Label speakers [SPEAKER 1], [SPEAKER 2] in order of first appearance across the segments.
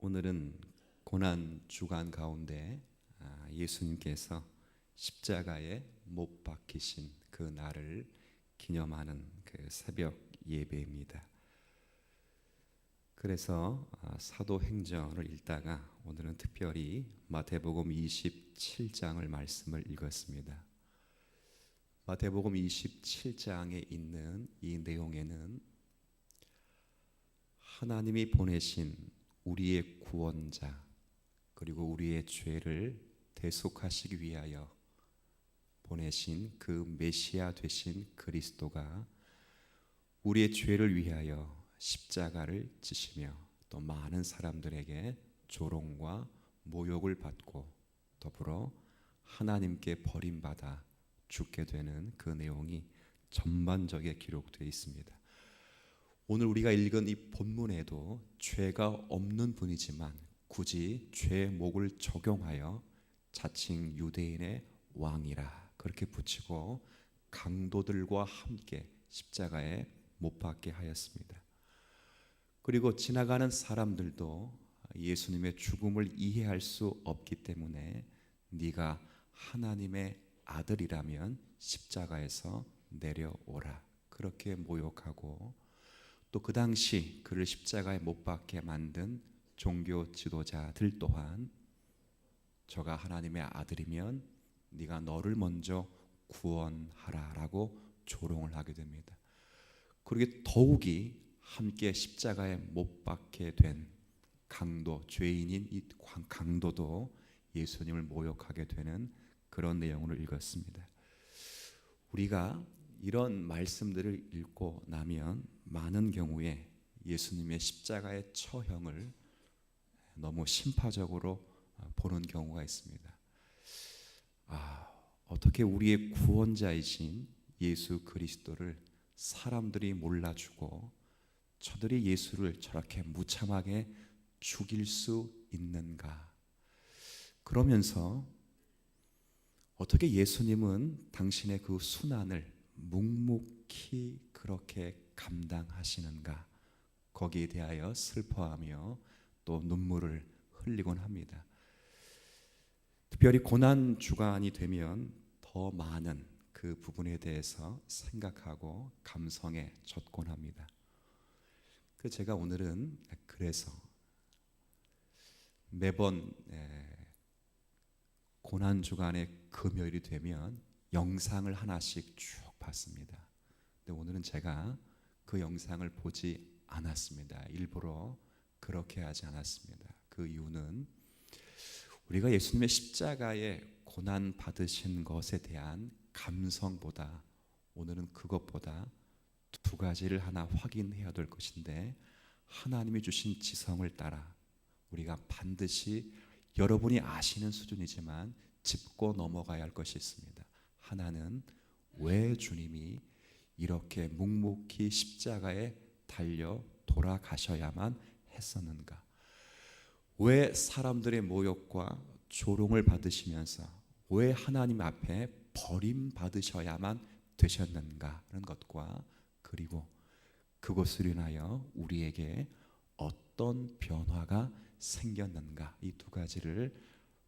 [SPEAKER 1] 오늘은 고난 주간 가운데 예수님께서 십자가에 못 박히신 그 날을 기념하는 그 새벽 예배입니다. 그래서 사도행전을 읽다가 오늘은 특별히 마태복음 27장을 말씀을 읽었습니다. 마태복음 27장에 있는 이 내용에는 하나님이 보내신 우리의 구원자, 그리고 우리의 죄를 대속하시기 위하여 보내신 그 메시아 되신 그리스도가 우리의 죄를 위하여 십자가를 지시며 또 많은 사람들에게 조롱과 모욕을 받고 더불어 하나님께 버림받아 죽게 되는 그 내용이 전반적에 기록되어 있습니다. 오늘 우리가 읽은 이 본문에도 죄가 없는 분이지만 굳이 죄의 목을 적용하여 자칭 유대인의 왕이라 그렇게 붙이고 강도들과 함께 십자가에 못 박게 하였습니다. 그리고 지나가는 사람들도 예수님의 죽음을 이해할 수 없기 때문에 네가 하나님의 아들이라면 십자가에서 내려오라 그렇게 모욕하고, 또 그 당시 그를 십자가에 못 박게 만든 종교 지도자들 또한 저가 하나님의 아들이면 네가 너를 먼저 구원하라라고 조롱을 하게 됩니다. 그러게 더욱이 함께 십자가에 못 박게 된 강도, 죄인인 이 강도도 예수님을 모욕하게 되는 그런 내용을 읽었습니다. 우리가 이런 말씀들을 읽고 나면 많은 경우에 예수님의 십자가의 처형을 너무 심파적으로 보는 경우가 있습니다. 어떻게 우리의 구원자이신 예수 그리스도를 사람들이 몰라주고 저들이 예수를 저렇게 무참하게 죽일 수 있는가? 그러면서 어떻게 예수님은 당신의 그 순환을 묵묵히 그렇게 감당하시는가? 거기에 대하여 슬퍼하며 또 눈물을 흘리곤 합니다. 특별히 고난 주간이 되면 더 많은 그 부분에 대해서 생각하고 감성에 젖곤 합니다. 제가 오늘은 그래서 매번 고난 주간의 금요일이 되면 영상을 하나씩 쭉 봤습니다. 근데 오늘은 제가 그 영상을 보지 않았습니다. 일부러 그렇게 하지 않았습니다. 그 이유는 우리가 예수님의 십자가에 고난 받으신 것에 대한 감성보다 오늘은 그것보다 두 가지를 하나 확인해야 될 것인데, 하나님이 주신 지성을 따라 우리가 반드시 여러분이 아시는 수준이지만 짚고 넘어가야 할 것이 있습니다. 하나는 왜 주님이 이렇게 묵묵히 십자가에 달려 돌아가셔야만 했었는가? 왜 사람들의 모욕과 조롱을 받으시면서 왜 하나님 앞에 버림받으셔야만 되셨는가라는 것과, 그리고 그것으로 인하여 우리에게 어떤 변화가 생겼는가, 이 두 가지를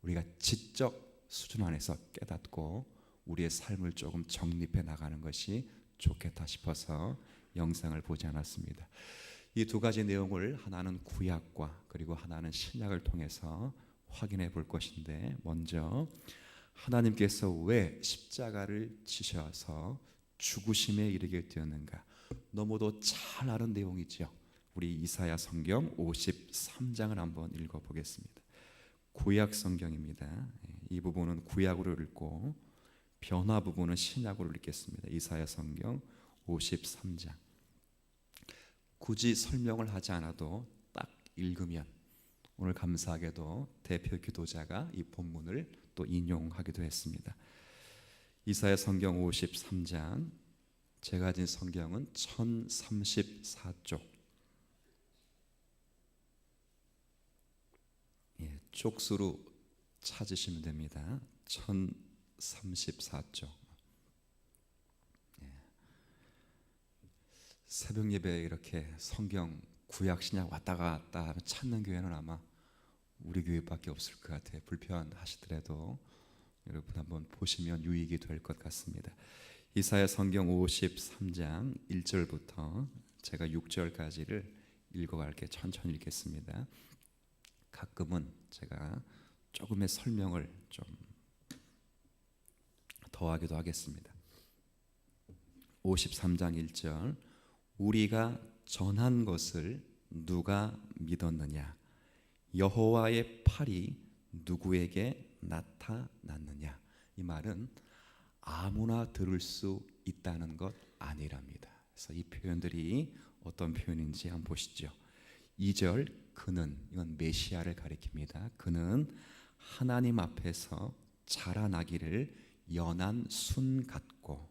[SPEAKER 1] 우리가 지적 수준 안에서 깨닫고 우리의 삶을 조금 정립해 나가는 것이 좋겠다 싶어서 영상을 보지 않았습니다. 이 두 가지 내용을 하나는 구약과 그리고 하나는 신약을 통해서 확인해 볼 것인데, 먼저 하나님께서 왜 십자가를 지셔서 죽으심에 이르게 되었는가, 너무도 잘 아는 내용이죠. 우리 이사야 성경 53장을 한번 읽어보겠습니다. 구약 성경입니다. 이 부분은 구약으로 읽고 변화 부분은 신약으로 읽겠습니다. 이사야 성경 53장. 굳이 설명을 하지 않아도 딱 읽으면, 오늘 감사하게도 대표 기도자가 이 본문을 또 인용하기도 했습니다. 이사야 성경 53장, 제가 가진 성경은 1034쪽. 쪽수로 찾으시면 됩니다. 1034쪽. 새벽 예배에 이렇게 성경 구약 신약 왔다 갔다 하면 찾는 교회는 아마 우리 교회밖에 없을 것 같아요. 불편하시더라도 여러분 한번 보시면 유익이 될 것 같습니다. 이사야 성경 53장 1절부터 제가 6절까지를 읽어갈게. 천천히 읽겠습니다. 가끔은 제가 조금의 설명을 좀 더하기도 하겠습니다. 53장 1절, 우리가 전한 것을 누가 믿었느냐? 여호와의 팔이 누구에게 나타났느냐? 이 말은 아무나 들을 수 있다는 것 아니랍니다. 그래서 이 표현들이 어떤 표현인지 한번 보시죠. 2절, 그는, 이건 메시아를 가리킵니다. 그는 하나님 앞에서 자라나기를 연한 순 같고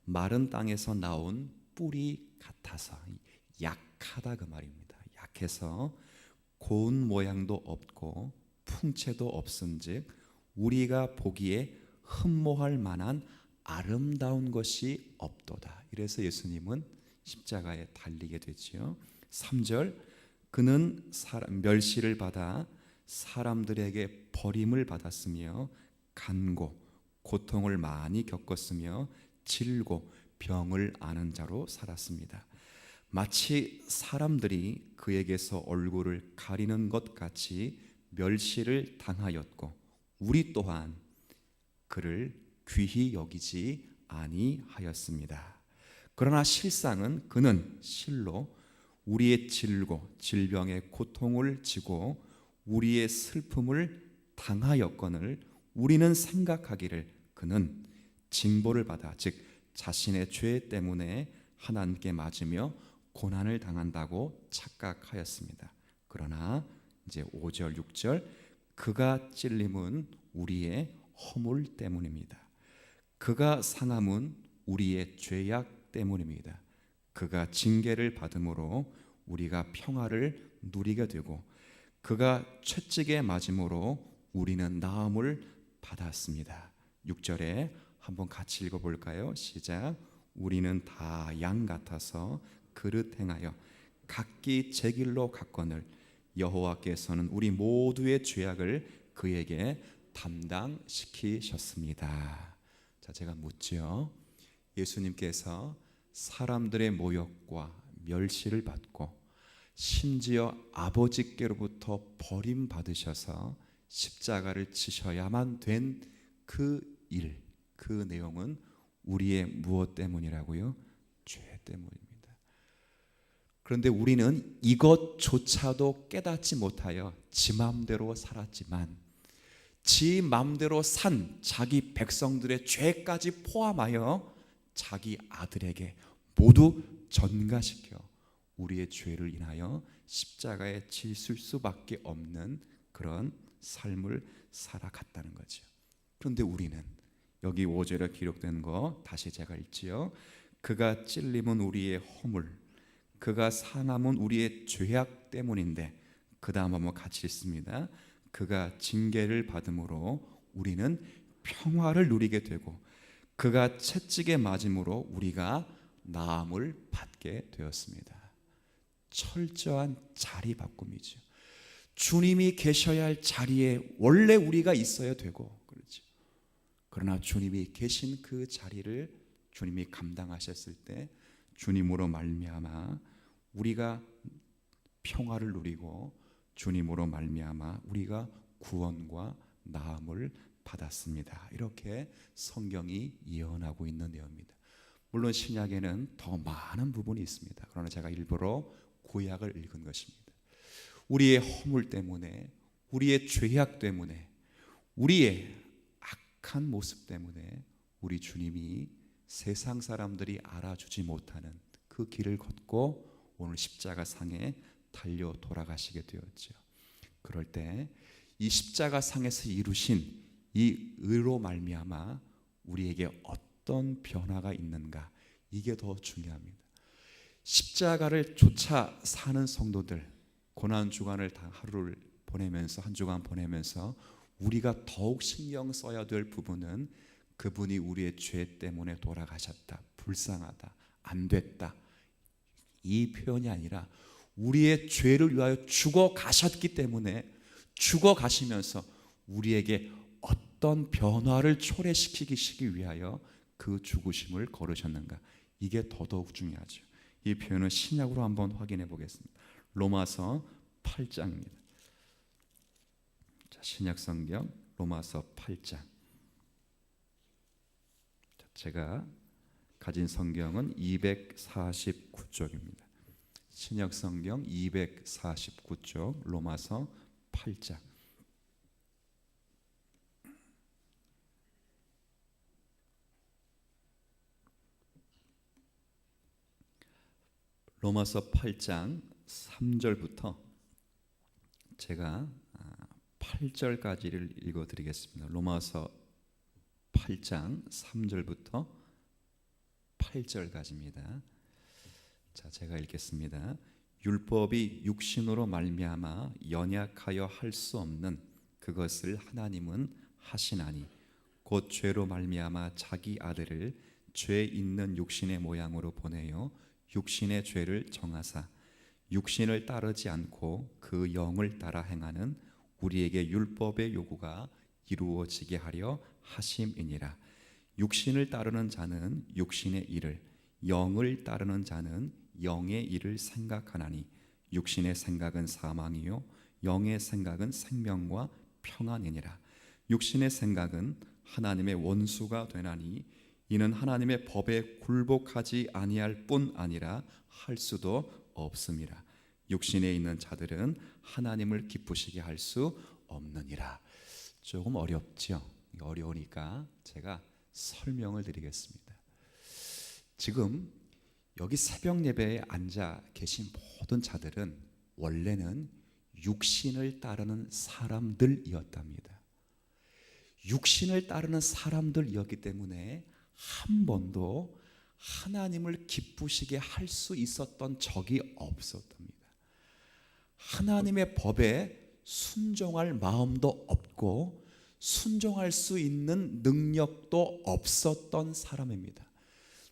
[SPEAKER 1] 마른 땅에서 나온 뿌리 같아서, 약하다 그 말입니다. 약해서 고운 모양도 없고 풍채도 없은즉 우리가 보기에 흠모할 만한 아름다운 것이 없도다. 이래서 예수님은 십자가에 달리게 되지요. 3절, 그는 멸시를 받아 사람들에게 버림을 받았으며 간고 고통을 많이 겪었으며 질고 병을 앓는 자로 살았습니다. 마치 사람들이 그에게서 얼굴을 가리는 것 같이 멸시를 당하였고 우리 또한 그를 귀히 여기지 아니하였습니다. 그러나 실상은 그는 실로 우리의 질고 질병의 고통을 지고 우리의 슬픔을 당하였거늘 우리는 생각하기를 그는 징벌을 받아, 즉 자신의 죄 때문에 하나님께 맞으며 고난을 당한다고 착각하였습니다. 그러나 이제 5절 6절, 그가 찔림은 우리의 허물 때문입니다. 그가 상함은 우리의 죄악 때문입니다. 그가 징계를 받음으로 우리가 평화를 누리게 되고 그가 채찍에 맞음으로 우리는 나음을 받았습니다. 6절에 한번 같이 읽어볼까요? 시작. 우리는 다 양 같아서 그릇 행하여 각기 제 길로 갔거늘 여호와께서는 우리 모두의 죄악을 그에게 담당시키셨습니다. 자, 제가 묻죠. 예수님께서 사람들의 모욕과 멸시를 받고 심지어 아버지께로부터 버림받으셔서 십자가를 지셔야만 된 그 일, 그 내용은 우리의 무엇 때문이라고요? 죄 때문입니다. 그런데 우리는 이것조차도 깨닫지 못하여 지 맘대로 살았지만 지 맘대로 산 자기 백성들의 죄까지 포함하여 자기 아들에게 모두 전가시켜 우리의 죄를 인하여 십자가에 지실 수밖에 없는 그런 삶을 살아갔다는 거죠. 그런데 우리는 여기 5절에 기록된 거 다시 제가 읽지요. 그가 찔림은 우리의 허물, 그가 상함은 우리의 죄악 때문인데, 그 다음 한번 같이 읽습니다. 그가 징계를 받음으로 우리는 평화를 누리게 되고 그가 채찍에 맞음으로 우리가 나음을 받게 되었습니다. 철저한 자리 바꿈이죠. 주님이 계셔야 할 자리에 원래 우리가 있어야 되고 그렇죠. 그러나 주님이 계신 그 자리를 주님이 감당하셨을 때 주님으로 말미암아 우리가 평화를 누리고 주님으로 말미암아 우리가 구원과 나음을 받았습니다. 이렇게 성경이 예언하고 있는 내용입니다. 물론 신약에는 더 많은 부분이 있습니다. 그러나 제가 일부러 구약을 읽은 것입니다. 우리의 허물 때문에, 우리의 죄악 때문에, 우리의 악한 모습 때문에 우리 주님이 세상 사람들이 알아주지 못하는 그 길을 걷고 오늘 십자가 상에 달려 돌아가시게 되었죠. 그럴 때 이 십자가 상에서 이루신 이 의로 말미암아 우리에게 어떤 변화가 있는가, 이게 더 중요합니다. 십자가를 쫓아 사는 성도들, 고난 주간을 다 하루를 보내면서 한 주간 보내면서 우리가 더욱 신경 써야 될 부분은 그분이 우리의 죄 때문에 돌아가셨다, 불쌍하다, 안 됐다, 이 표현이 아니라 우리의 죄를 위하여 죽어 가셨기 때문에 죽어 가시면서 우리에게 어떤 변화를 초래시키기 위하여 그 죽으심을 걸으셨는가, 이게 더더욱 중요하죠. 이 표현은 신약으로 한번 확인해 보겠습니다. 로마서 8장입니다. 자, 신약 성경 로마서 8장. 제가 가진 성경은 249쪽입니다. 신약 성경 249쪽 로마서 8장. 로마서 8장 3절부터 제가 8절까지를 읽어드리겠습니다. 로마서 8장 3절부터 8절까지입니다. 자, 제가 읽겠습니다. 율법이 육신으로 말미암아 연약하여 할 수 없는 그것을 하나님은 하시나니 곧 죄로 말미암아 자기 아들을 죄 있는 육신의 모양으로 보내어 육신의 죄를 정하사 육신을 따르지 않고 그 영을 따라 행하는 우리에게 율법의 요구가 이루어지게 하려 하심이니라. 육신을 따르는 자는 육신의 일을, 영을 따르는 자는 영의 일을 생각하나니 육신의 생각은 사망이요 영의 생각은 생명과 평안이니라. 육신의 생각은 하나님의 원수가 되나니 이는 하나님의 법에 굴복하지 아니할 뿐 아니라 할 수도 없음이라. 육신에 있는 자들은 하나님을 기쁘시게 할 수 없느니라. 조금 어렵죠? 어려우니까 제가 설명을 드리겠습니다. 지금 여기 새벽 예배에 앉아 계신 모든 자들은 원래는 육신을 따르는 사람들이었답니다. 육신을 따르는 사람들이었기 때문에 한 번도 하나님을 기쁘시게 할 수 있었던 적이 없었답니다. 하나님의 법에 순종할 마음도 없고 순종할 수 있는 능력도 없었던 사람입니다.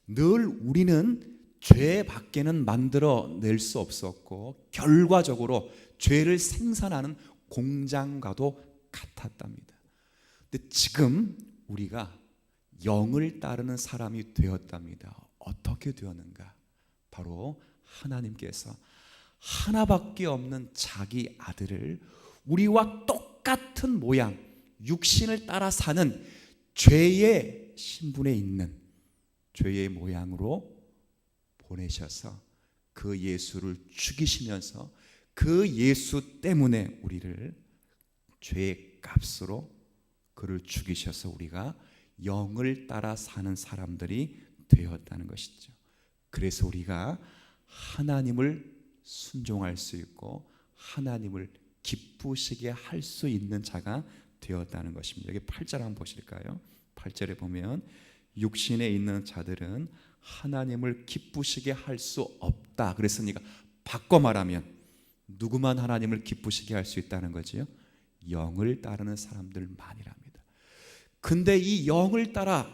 [SPEAKER 1] 늘 우리는 죄밖에는 만들어낼 수 없었고 결과적으로 죄를 생산하는 공장과도 같았답니다. 근데 지금 우리가 영을 따르는 사람이 되었답니다. 어떻게 되었는가? 바로 하나님께서 하나밖에 없는 자기 아들을 우리와 똑같은 모양, 육신을 따라 사는 죄의 신분에 있는 죄의 모양으로 보내셔서 그 예수를 죽이시면서 그 예수 때문에 우리를 죄의 값으로 그를 죽이셔서 우리가 영을 따라 사는 사람들이 되었다는 것이죠. 그래서 우리가 하나님을 순종할 수 있고 하나님을 기쁘시게 할 수 있는 자가 되었다는 것입니다. 여기 8절 한번 보실까요? 8절에 보면 육신에 있는 자들은 하나님을 기쁘시게 할 수 없다 그랬으니까 바꿔 말하면 누구만 하나님을 기쁘시게 할 수 있다는 거지요? 영을 따르는 사람들만이랍니다. 근데 이 영을 따라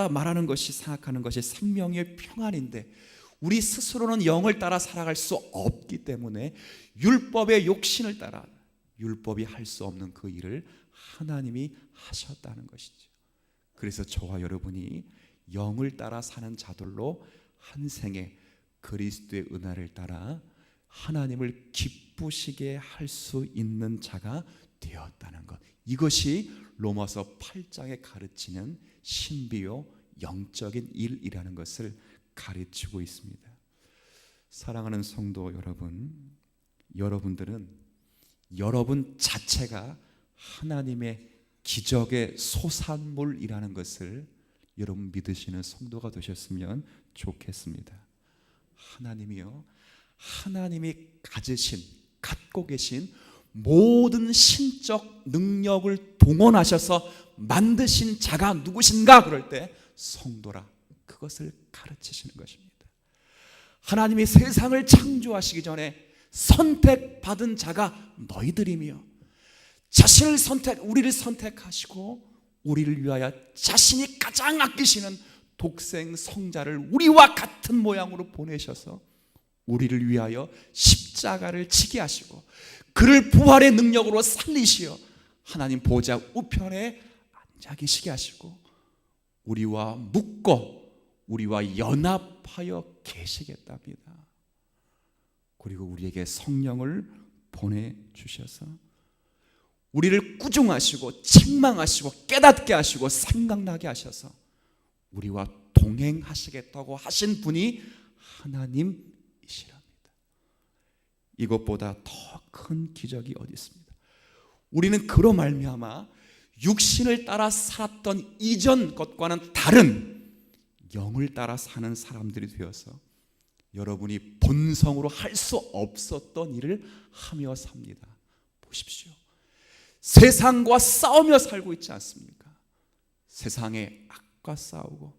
[SPEAKER 1] 말하는 것이 생각하는 것이 생명의 평안인데 우리 스스로는 영을 따라 살아갈 수 없기 때문에 율법의 욕심을 따라 율법이 할 수 없는 그 일을 하나님이 하셨다는 것이죠. 그래서 저와 여러분이 영을 따라 사는 자들로 한 생에 그리스도의 은혜를 따라 하나님을 기쁘시게 할 수 있는 자가 되었다는 것, 이것이 로마서 8장에 가르치는 신비요 영적인 일이라는 것을 가르치고 있습니다. 사랑하는 성도 여러분, 여러분들은 여러분 자체가 하나님의 기적의 소산물이라는 것을 여러분 믿으시는 성도가 되셨으면 좋겠습니다. 하나님이요, 하나님이 갖고 계신 모든 신적 능력을 동원하셔서 만드신 자가 누구신가 그럴 때 성도라, 그것을 가르치시는 것입니다. 하나님이 세상을 창조하시기 전에 선택받은 자가 너희들이며 우리를 선택하시고 우리를 위하여 자신이 가장 아끼시는 독생 성자를 우리와 같은 모양으로 보내셔서 우리를 위하여 십자가를 지게 하시고 그를 부활의 능력으로 살리시어 하나님 보좌 우편에 앉아 계시게 하시고 우리와 묶어 우리와 연합하여 계시겠답니다. 그리고 우리에게 성령을 보내주셔서 우리를 꾸중하시고 책망하시고 깨닫게 하시고 생각나게 하셔서 우리와 동행하시겠다고 하신 분이 하나님이시랍니다. 이것보다 더 큰 기적이 어디 있습니다. 우리는 그로 말미암아 육신을 따라 살았던 이전 것과는 다른 영을 따라 사는 사람들이 되어서 여러분이 본성으로 할 수 없었던 일을 하며 삽니다. 보십시오. 세상과 싸우며 살고 있지 않습니까? 세상의 악과 싸우고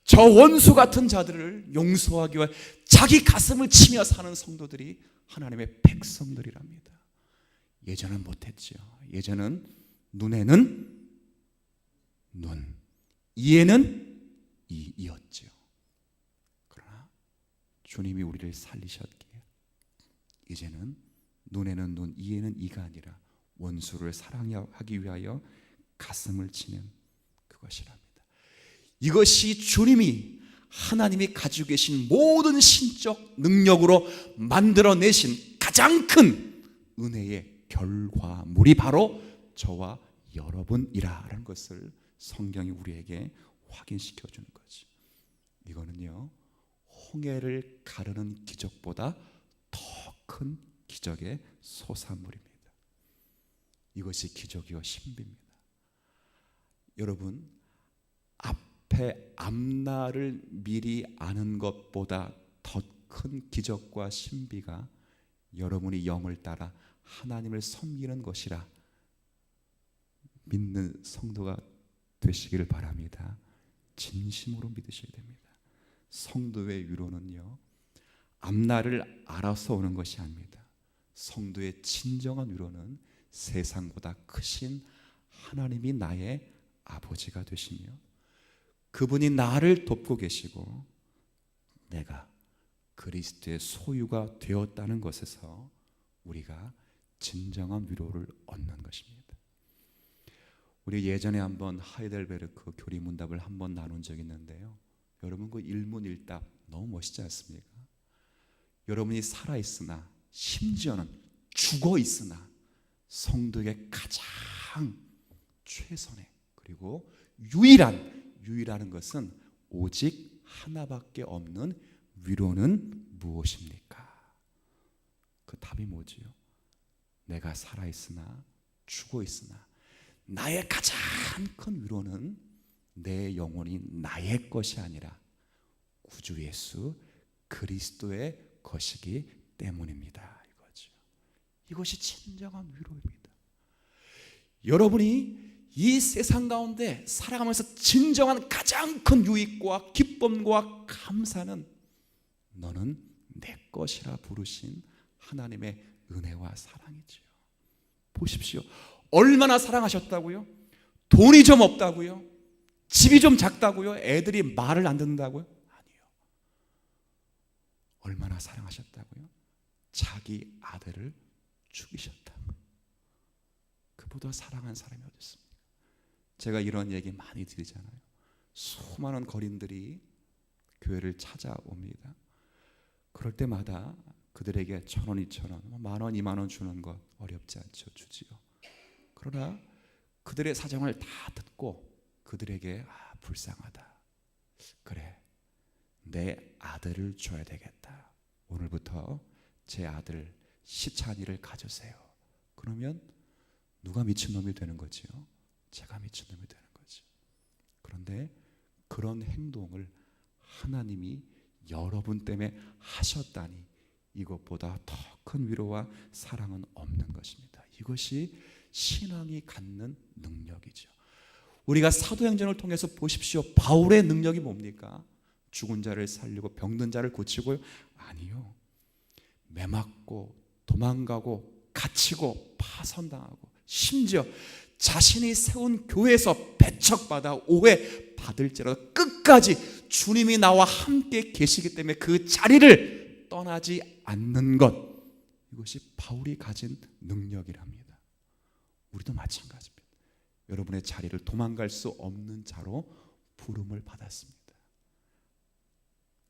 [SPEAKER 1] 저 원수 같은 자들을 용서하기 위해 자기 가슴을 치며 사는 성도들이 하나님의 백성들이랍니다. 예전은 못했죠. 예전은 눈에는 눈, 이에는 이였죠. 그러나 주님이 우리를 살리셨기에 이제는 눈에는 눈, 이에는 이가 아니라 원수를 사랑하기 위하여 가슴을 치는 그것이랍니다. 이것이 주님이 하나님이 가지고 계신 모든 신적 능력으로 만들어내신 가장 큰 은혜의 결과물이 바로 저와 여러분이라는 것을 성경이 우리에게 확인시켜 주는 거지. 이거는요, 홍해를 가르는 기적보다 더 큰 기적의 소산물입니다. 이것이 기적이요 신비입니다. 여러분, 앞에 앞날을 미리 아는 것보다 더 큰 기적과 신비가 여러분이 영을 따라 하나님을 섬기는 것이라 믿는 성도가 되시기를 바랍니다. 진심으로 믿으셔야 됩니다. 성도의 위로는요, 앞날을 알아서 오는 것이 아닙니다. 성도의 진정한 위로는 세상보다 크신 하나님이 나의 아버지가 되시며 그분이 나를 돕고 계시고 내가 그리스도의 소유가 되었다는 것에서 우리가 진정한 위로를 얻는 것입니다. 우리 예전에 한번 하이델베르크 교리문답을 한번 나눈 적이 있는데요, 여러분 그 일문일답 너무 멋있지 않습니까? 여러분이 살아있으나 심지어는 죽어있으나 성도에게 가장 최선의 그리고 유일한 것은 오직 하나밖에 없는 위로는 무엇입니까? 그 답이 뭐지요? 내가 살아있으나 죽어있으나 나의 가장 큰 위로는 내 영혼이 나의 것이 아니라 구주 예수 그리스도의 것이기 때문입니다. 이것이 진정한 위로입니다. 여러분이 이 세상 가운데 살아가면서 진정한 가장 큰 유익과 기쁨과 감사는 너는 내 것이라 부르신 하나님의 은혜와 사랑이지요. 보십시오. 얼마나 사랑하셨다고요? 돈이 좀 없다고요? 집이 좀 작다고요? 애들이 말을 안 듣는다고요? 아니요. 얼마나 사랑하셨다고요? 자기 아들을 죽이셨다. 그보다 사랑한 사람이 어디 있습니까? 제가 이런 얘기 많이 드리잖아요. 수많은 거린들이 교회를 찾아옵니다. 그럴 때마다 그들에게 1,000원, 2,000원, 10,000원, 20,000원 주는 것 어렵지 않죠. 주지요. 그러나 그들의 사정을 다 듣고 그들에게 불쌍하다. 그래, 내 아들을 줘야 되겠다. 오늘부터 제 아들 시찬이를 가져세요. 그러면 누가 미친놈이 되는 거지요? 제가 미친놈이 되는 거죠. 그런데 그런 행동을 하나님이 여러분 때문에 하셨다니 이것보다 더 큰 위로와 사랑은 없는 것입니다. 이것이 신앙이 갖는 능력이죠. 우리가 사도행전을 통해서 보십시오. 바울의 능력이 뭡니까? 죽은 자를 살리고 병든 자를 고치고요? 아니요. 매맞고 도망가고 갇히고 파선당하고 심지어 자신이 세운 교회에서 배척받아 오해받을지라도 끝까지 주님이 나와 함께 계시기 때문에 그 자리를 떠나지 않는 것, 이것이 바울이 가진 능력이랍니다. 우리도 마찬가지입니다. 여러분의 자리를 도망갈 수 없는 자로 부름을 받았습니다.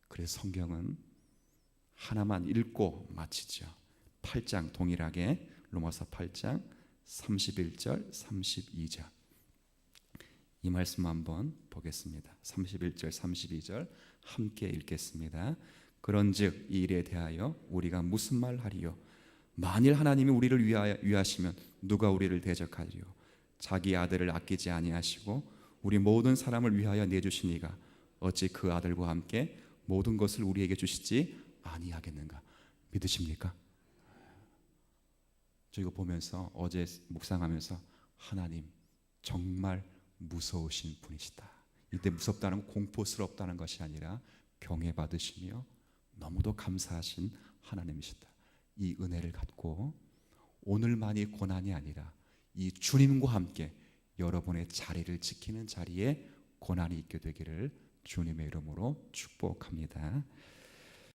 [SPEAKER 1] 그래서 성경은 하나만 읽고 마치죠. 8장 동일하게 로마서 8장 31절 32절 이 말씀 한번 보겠습니다. 31절 32절 함께 읽겠습니다. 그런즉 이 일에 대하여 우리가 무슨 말 하리요? 만일 하나님이 우리를 위하시면 누가 우리를 대적하리요? 자기 아들을 아끼지 아니하시고 우리 모든 사람을 위하여 내주시니가 어찌 그 아들과 함께 모든 것을 우리에게 주시지 아니하겠는가? 믿으십니까? 저 이거 보면서 어제 묵상하면서 하나님 정말 무서우신 분이시다. 이때 무섭다는 건 공포스럽다는 것이 아니라 경외받으시며 너무도 감사하신 하나님이시다. 이 은혜를 갖고 오늘만이 고난이 아니라 이 주님과 함께 여러분의 자리를 지키는 자리에 고난이 있게 되기를 주님의 이름으로 축복합니다.